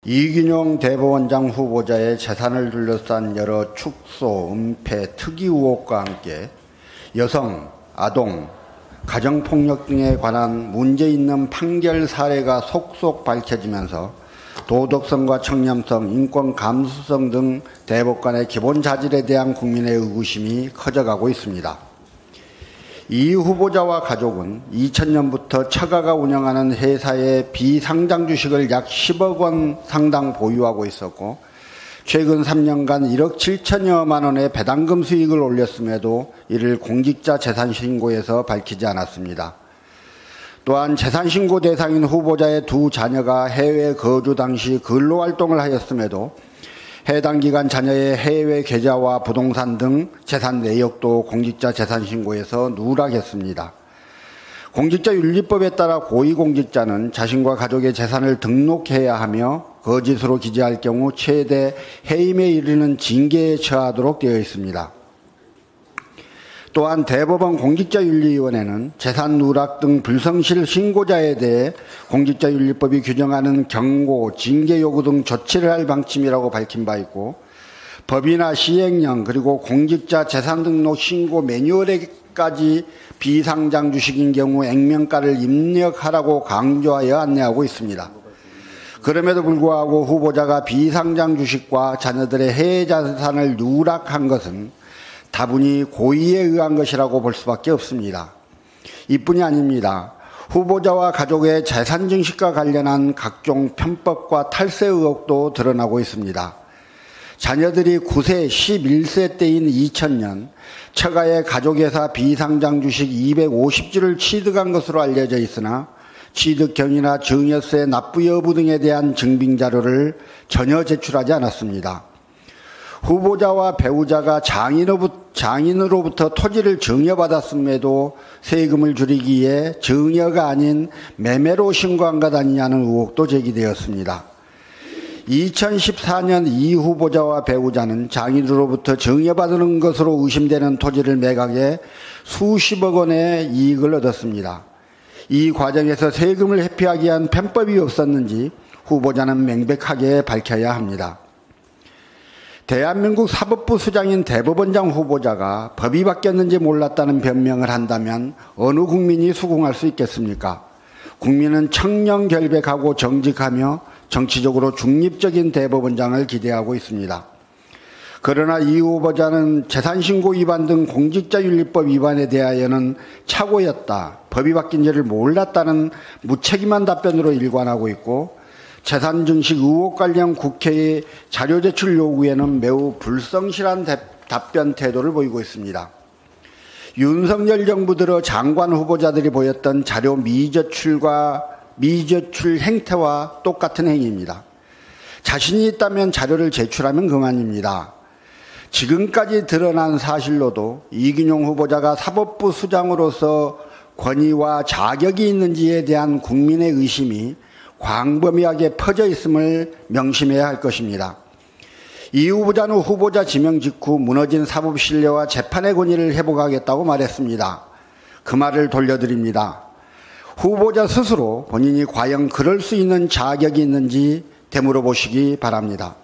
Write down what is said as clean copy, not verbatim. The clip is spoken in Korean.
이균용 대법원장 후보자의 재산을 둘러싼 여러 축소, 은폐, 특이 의혹과 함께 여성, 아동, 가정폭력 등에 관한 문제 있는 판결 사례가 속속 밝혀지면서 도덕성과 청렴성, 인권 감수성 등 대법관의 기본 자질에 대한 국민의 의구심이 커져가고 있습니다. 이 후보자와 가족은 2000년부터 처가가 운영하는 회사의 비상장 주식을 약 10억 원 상당 보유하고 있었고, 최근 3년간 1억 7천여만 원의 배당금 수익을 올렸음에도 이를 공직자 재산신고에서 밝히지 않았습니다. 또한 재산신고 대상인 후보자의 두 자녀가 해외 거주 당시 근로활동을 하였음에도 해당 기간 자녀의 해외 계좌와 부동산 등 재산 내역도 공직자 재산신고에서 누락했습니다. 공직자윤리법에 따라 고위공직자는 자신과 가족의 재산을 등록해야 하며 거짓으로 기재할 경우 최대 해임에 이르는 징계에 처하도록 되어 있습니다. 또한 대법원 공직자윤리위원회는 재산 누락 등 불성실 신고자에 대해 공직자윤리법이 규정하는 경고, 징계 요구 등 조치를 할 방침이라고 밝힌 바 있고, 법이나 시행령 그리고 공직자 재산등록 신고 매뉴얼에까지 비상장 주식인 경우 액면가를 입력하라고 강조하여 안내하고 있습니다. 그럼에도 불구하고 후보자가 비상장 주식과 자녀들의 해외 자산을 누락한 것은 다분히 고의에 의한 것이라고 볼 수밖에 없습니다. 이뿐이 아닙니다. 후보자와 가족의 재산 증식과 관련한 각종 편법과 탈세 의혹도 드러나고 있습니다. 자녀들이 9세, 11세 때인 2000년 처가의 가족회사 비상장 주식 250주를 취득한 것으로 알려져 있으나 취득 경위나 증여세 납부 여부 등에 대한 증빙 자료를 전혀 제출하지 않았습니다. 후보자와 배우자가 장인으로부터 토지를 증여받았음에도 세금을 줄이기 위해 증여가 아닌 매매로 신고한 것 아니냐는 의혹도 제기되었습니다. 2014년 이 후보자와 배우자는 장인으로부터 증여받은 것으로 의심되는 토지를 매각해 수십억 원의 이익을 얻었습니다. 이 과정에서 세금을 회피하기 위한 편법이 없었는지 후보자는 명백하게 밝혀야 합니다. 대한민국 사법부 수장인 대법원장 후보자가 법이 바뀌었는지 몰랐다는 변명을 한다면 어느 국민이 수긍할 수 있겠습니까? 국민은 청렴결백하고 정직하며 정치적으로 중립적인 대법원장을 기대하고 있습니다. 그러나 이 후보자는 재산신고 위반 등 공직자윤리법 위반에 대하여는 착오였다, 법이 바뀐지를 몰랐다는 무책임한 답변으로 일관하고 있고, 재산 증식 의혹 관련 국회의 자료 제출 요구에는 매우 불성실한 답변 태도를 보이고 있습니다. 윤석열 정부 들어 장관 후보자들이 보였던 자료 미제출 행태와 똑같은 행위입니다. 자신이 있다면 자료를 제출하면 그만입니다. 지금까지 드러난 사실로도 이균용 후보자가 사법부 수장으로서 권위와 자격이 있는지에 대한 국민의 의심이 광범위하게 퍼져 있음을 명심해야 할 것입니다. 이 후보자는 후보자 지명 직후 무너진 사법 신뢰와 재판의 권위를 회복하겠다고 말했습니다. 그 말을 돌려드립니다. 후보자 스스로 본인이 과연 그럴 수 있는 자격이 있는지 되물어 보시기 바랍니다.